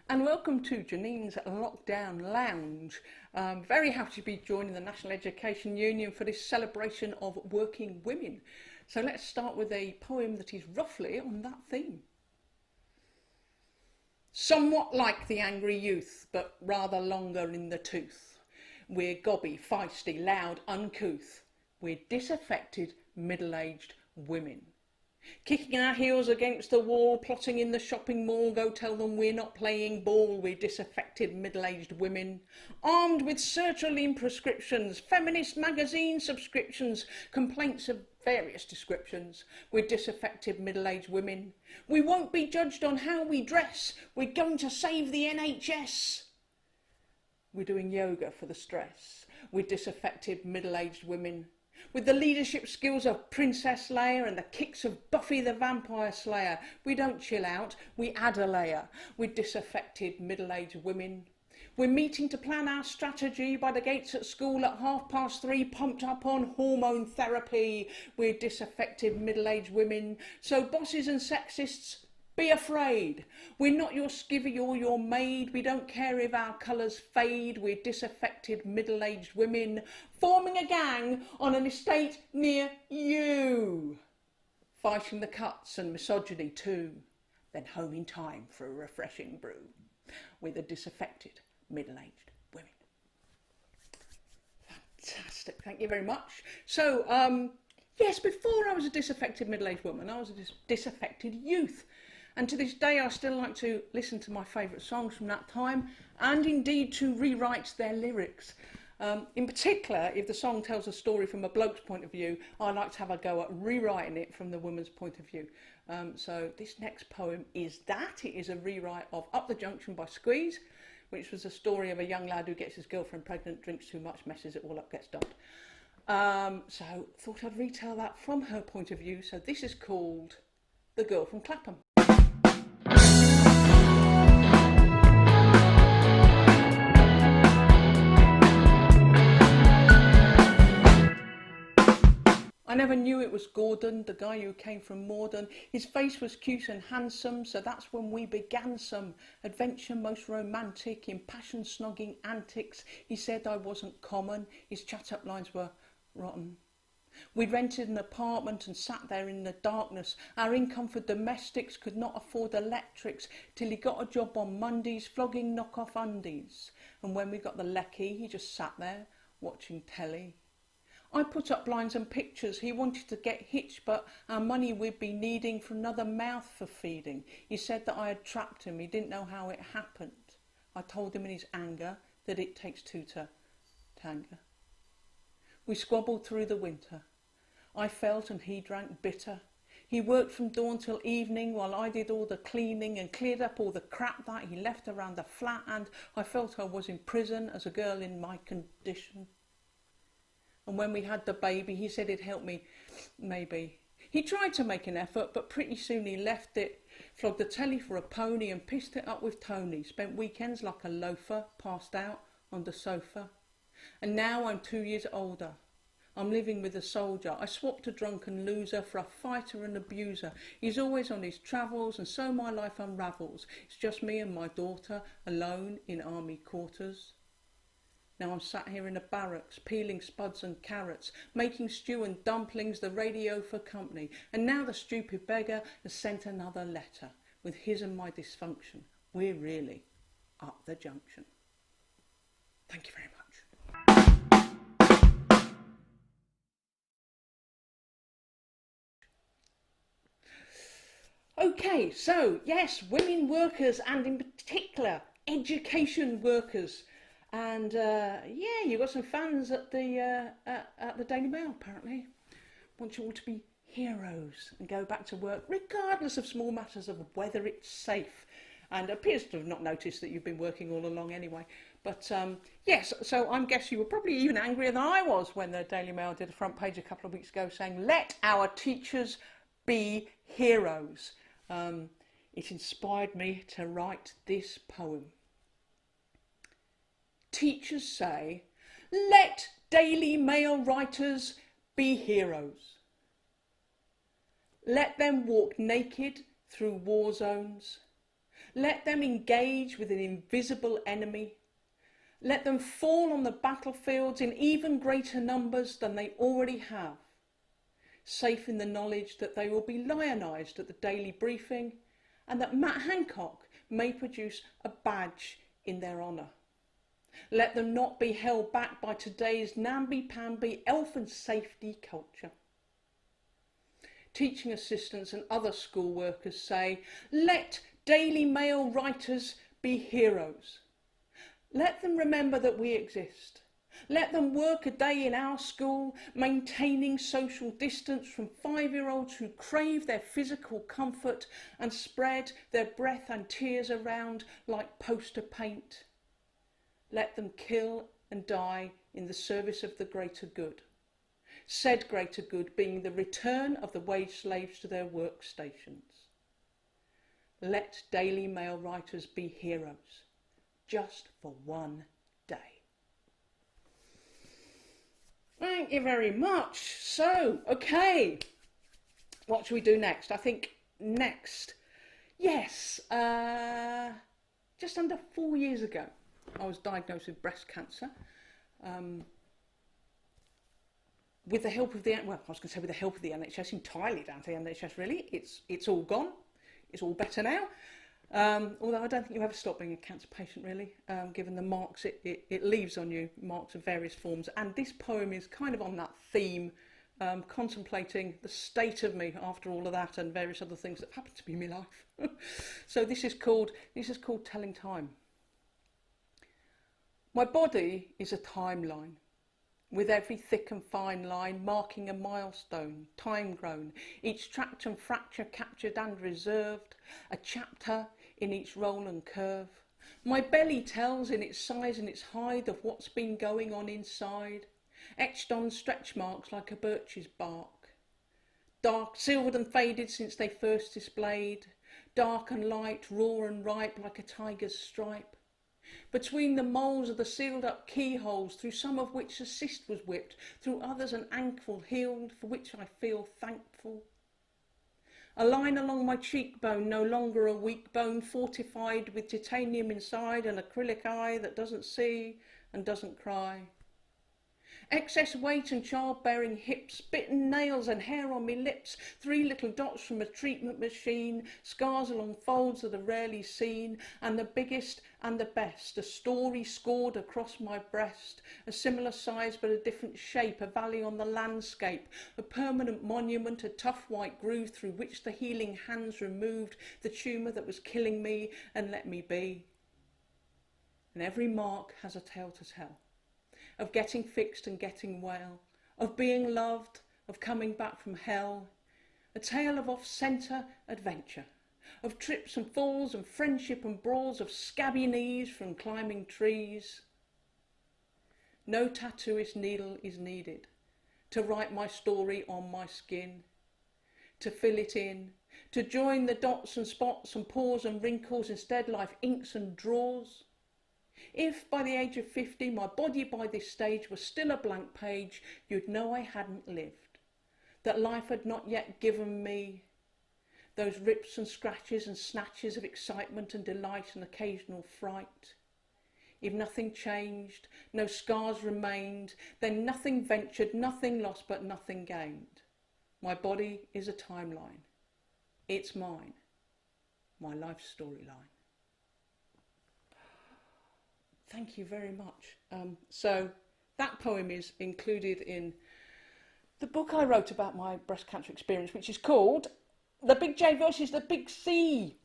And welcome to Janine's Lockdown Lounge. Very happy to be joining the National Education Union for this celebration of working women. So let's start with a poem that is roughly on that theme. Somewhat like the angry youth, but rather longer in the tooth. We're gobby, feisty, loud, uncouth. We're disaffected, middle-aged women. Kicking our heels against the wall, plotting in the shopping mall, go tell them we're not playing ball, we're disaffected middle-aged women. Armed with sertraline prescriptions, feminist magazine subscriptions, complaints of various descriptions, we're disaffected middle-aged women. We won't be judged on how we dress, we're going to save the NHS. We're doing yoga for the stress, we're disaffected middle-aged women. With the leadership skills of Princess Leia and the kicks of Buffy the Vampire Slayer, we don't chill out, we add a layer. We're disaffected middle-aged women. We're meeting to plan our strategy by the gates at school at 3:30, pumped up on hormone therapy. We're disaffected middle-aged women. So bosses and sexists, be afraid. We're not your skivvy or your maid. We don't care if our colours fade. We're disaffected middle-aged women forming a gang on an estate near you. Fighting the cuts and misogyny too. Then home in time for a refreshing brew. We're the disaffected middle-aged women. Fantastic. Thank you very much. So, yes, before I was a disaffected middle-aged woman, I was a disaffected youth. And to this day, I still like to listen to my favourite songs from that time and indeed to rewrite their lyrics. In particular, if the song tells a story from a bloke's point of view, I like to have a go at rewriting it from the woman's point of view. So this next poem is that. It is a rewrite of Up the Junction by Squeeze, which was a story of a young lad who gets his girlfriend pregnant, drinks too much, messes it all up, gets dumped. So thought I'd retell that from her point of view. So this is called The Girl from Clapham. I never knew it was Gordon, the guy who came from Morden. His face was cute and handsome, so that's when we began some adventure, most romantic, impassioned snogging antics. He said I wasn't common, his chat-up lines were rotten. We'd rented an apartment and sat there in the darkness. Our income for domestics could not afford electrics till he got a job on Mondays flogging knock-off undies. And when we got the lecky, he just sat there watching telly. I put up blinds and pictures. He wanted to get hitched, but our money we'd be needing for another mouth for feeding. He said that I had trapped him. He didn't know how it happened. I told him in his anger that it takes two to tango. We squabbled through the winter. I felt and he drank bitter. He worked from dawn till evening while I did all the cleaning and cleared up all the crap that he left around the flat, and I felt I was in prison as a girl in my condition. And when we had the baby, he said he'd help me, maybe. He tried to make an effort, but pretty soon he left it, flogged the telly for a pony and pissed it up with Tony. Spent weekends like a loafer, passed out on the sofa. And now I'm 2 years older. I'm living with a soldier. I swapped a drunken loser for a fighter and abuser. He's always on his travels, and so my life unravels. It's just me and my daughter, alone in army quarters. Now I'm sat here in a barracks, peeling spuds and carrots, making stew and dumplings, the radio for company. And now the stupid beggar has sent another letter with his and my dysfunction. We're really up the junction. Thank you very much. Okay, so yes, women workers and in particular education workers. And yeah, you've got some fans at the Daily Mail apparently. Want you all to be heroes and go back to work regardless of small matters of whether it's safe. And appears to have not noticed that you've been working all along anyway. But yes, so I guess you were probably even angrier than I was when the Daily Mail did a front page a couple of weeks ago saying, let our teachers be heroes. It inspired me to write this poem. Teachers say, let Daily Mail writers be heroes. Let them walk naked through war zones. Let them engage with an invisible enemy. Let them fall on the battlefields in even greater numbers than they already have, safe in the knowledge that they will be lionised at the daily briefing and that Matt Hancock may produce a badge in their honour. Let them not be held back by today's namby-pamby elf and safety culture. Teaching assistants and other school workers say, let Daily Mail writers be heroes. Let them remember that we exist. Let them work a day in our school, maintaining social distance from 5-year-olds who crave their physical comfort and spread their breath and tears around like poster paint. Let them kill and die in the service of the greater good. Said greater good being the return of the wage slaves to their workstations. Let Daily Mail writers be heroes, just for one day. Thank you very much. So, okay, what should we do next? I think next, yes, just under 4 years ago, I was diagnosed with breast cancer. With the help of the, well, I was going to say with the help of the NHS, entirely down to the NHS really. It's all gone. It's all better now. Although I don't think you ever stop being a cancer patient really, given the marks it leaves on you, marks of various forms. And this poem is kind of on that theme, contemplating the state of me after all of that and various other things that happened to me in my life. So this is called Telling Time. My body is a timeline, with every thick and fine line marking a milestone, time grown, each tract and fracture captured and reserved, a chapter in each roll and curve. My belly tells in its size and its height of what's been going on inside, etched on stretch marks like a birch's bark. Dark, silvered and faded since they first displayed, dark and light, raw and ripe like a tiger's stripe. Between the moles of the sealed up keyholes, through some of which a cyst was whipped, through others an ankle healed, for which I feel thankful. A line along my cheekbone, no longer a weak bone, fortified with titanium inside, an acrylic eye that doesn't see and doesn't cry. Excess weight and childbearing hips, bitten nails and hair on me lips, 3 little dots from a treatment machine, scars along folds that are rarely seen, and the biggest and the best, a story scored across my breast, a similar size but a different shape, a valley on the landscape, a permanent monument, a tough white groove through which the healing hands removed the tumour that was killing me and let me be. And every mark has a tale to tell, of getting fixed and getting well, of being loved, of coming back from hell, a tale of off-centre adventure, of trips and falls and friendship and brawls, of scabby knees from climbing trees. No tattooist needle is needed to write my story on my skin, to fill it in, to join the dots and spots and pores and wrinkles, instead life inks and draws. If by the age of 50 my body by this stage was still a blank page, you'd know I hadn't lived, that life had not yet given me those rips and scratches and snatches of excitement and delight and occasional fright. If nothing changed, no scars remained, then nothing ventured, nothing lost, but nothing gained. My body is a timeline. It's mine, my life storyline. Thank you very much. So that poem is included in the book I wrote about my breast cancer experience, which is called The Big J versus the Big C: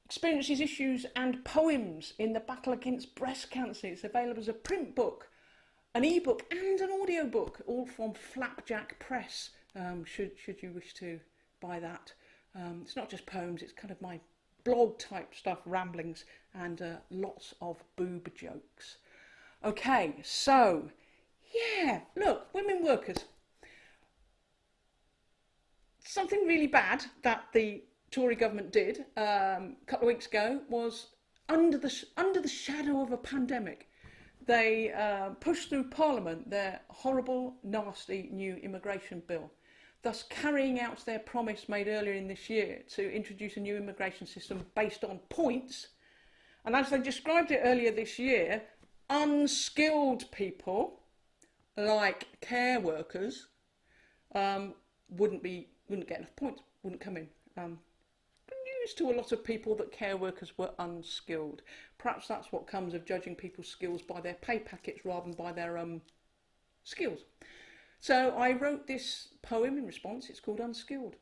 Experiences, Issues and Poems in the Battle Against Breast Cancer. It's available as a print book, an ebook and an audio book, all from Flapjack Press, should you wish to buy that. It's not just poems, it's kind of my blog type stuff, ramblings, and lots of boob jokes. Okay, so yeah, look, women workers. Something really bad that the Tory government did a couple of weeks ago was, under the shadow of a pandemic, they pushed through Parliament their horrible, nasty new immigration bill thus carrying out their promise made earlier in this year to introduce a new immigration system based on points. And as they described it earlier this year, unskilled people, like care workers, wouldn't get enough points, wouldn't come in. News to a lot of people that care workers were unskilled. Perhaps that's what comes of judging people's skills by their pay packets rather than by their skills. So I wrote this poem in response. It's called Unskilled.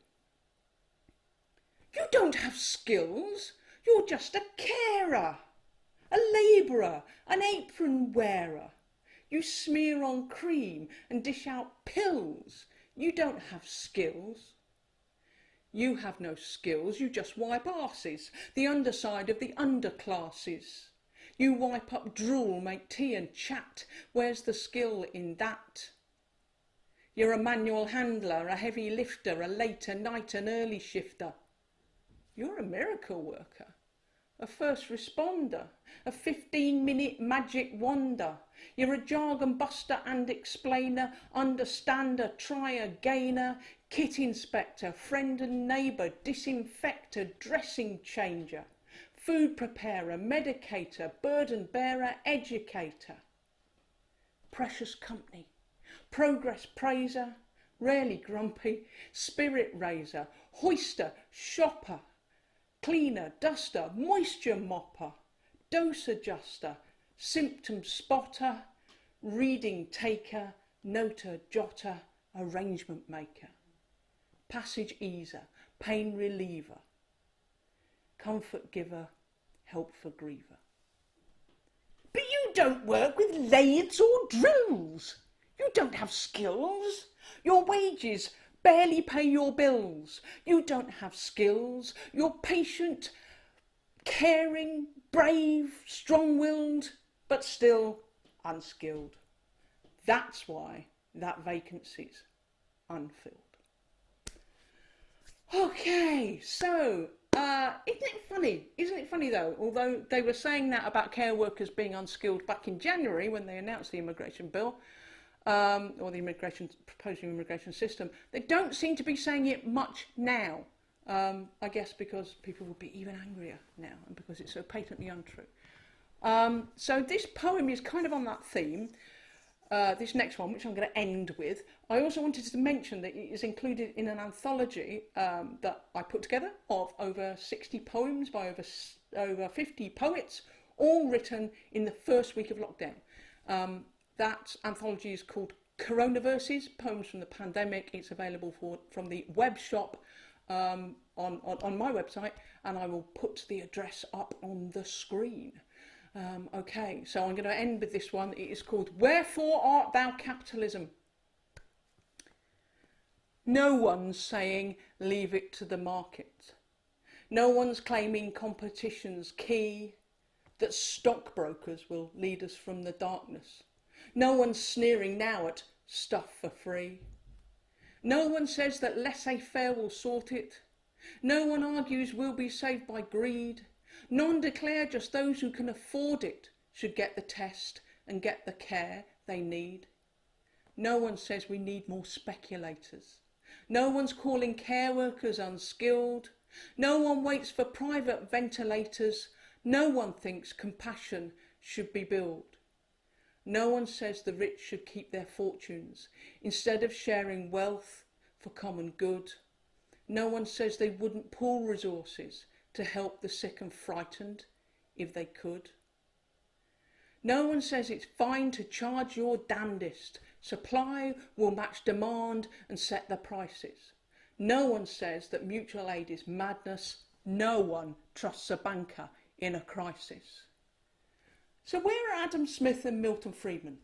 You don't have skills. You're just a carer, a labourer, an apron wearer. You smear on cream and dish out pills. You don't have skills. You have no skills. You just wipe arses, the underside of the underclasses. You wipe up drool, make tea and chat. Where's the skill in that? You're a manual handler, a heavy lifter, a later night and early shifter. You're a miracle worker, a first responder, a 15-minute magic wonder. You're a jargon buster and explainer, understander, trier, gainer, kit inspector, friend and neighbour, disinfector, dressing changer, food preparer, medicator, burden bearer, educator. Precious company, progress praiser, rarely grumpy, spirit raiser, hoister, shopper, cleaner, duster, moisture mopper, dose adjuster, symptom spotter, reading taker, noter jotter, arrangement maker, passage easer, pain reliever, comfort giver, help for griever. But you don't work with lathes or drills. You don't have skills. Your wages barely pay your bills. You don't have skills. You're patient, caring, brave, strong-willed, but still unskilled. That's why that vacancy's unfilled. Okay, so Isn't it funny though? Although they were saying that about care workers being unskilled back in January when they announced the immigration bill, or the proposed immigration system, they don't seem to be saying it much now. I guess because people would be even angrier now, and because it's so patently untrue. So this poem is kind of on that theme. This next one, which I'm going to end with, I also wanted to mention that it is included in an anthology that I put together of over 60 poems by over 50 poets, all written in the first week of lockdown. That anthology is called Coronaverses, Poems from the Pandemic. It's available from the web shop on my website, and I will put the address up on the screen. Okay, so I'm going to end with this one. It is called Wherefore Art Thou Capitalism? No one's saying leave it to the market. No one's claiming competition's key, that stockbrokers will lead us from the darkness. No one's sneering now at stuff for free. No one says that laissez-faire will sort it. No one argues we'll be saved by greed. None declare just those who can afford it should get the test and get the care they need. No one says we need more speculators. No one's calling care workers unskilled. No one waits for private ventilators. No one thinks compassion should be billed. No one says the rich should keep their fortunes instead of sharing wealth for common good. No one says they wouldn't pool resources to help the sick and frightened if they could. No one says it's fine to charge your damnedest. Supply will match demand and set the prices. No one says that mutual aid is madness. No one trusts a banker in a crisis. So where are Adam Smith and Milton Friedman?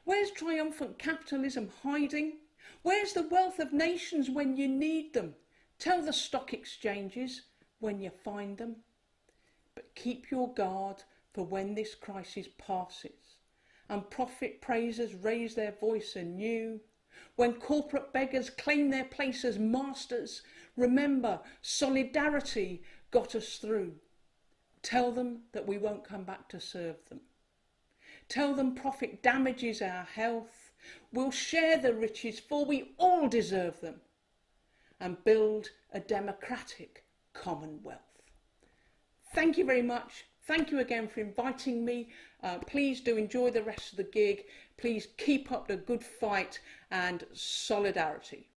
Where's triumphant capitalism hiding? Where's the wealth of nations when you need them? Tell the stock exchanges when you find them. But keep your guard for when this crisis passes and profit praisers raise their voice anew. When corporate beggars claim their place as masters, remember solidarity got us through. Tell them that we won't come back to serve them. Tell them profit damages our health. We'll share the riches for we all deserve them. and build a democratic Commonwealth. Thank you very much. Thank you again for inviting me. Please do enjoy the rest of the gig. Please keep up the good fight and solidarity.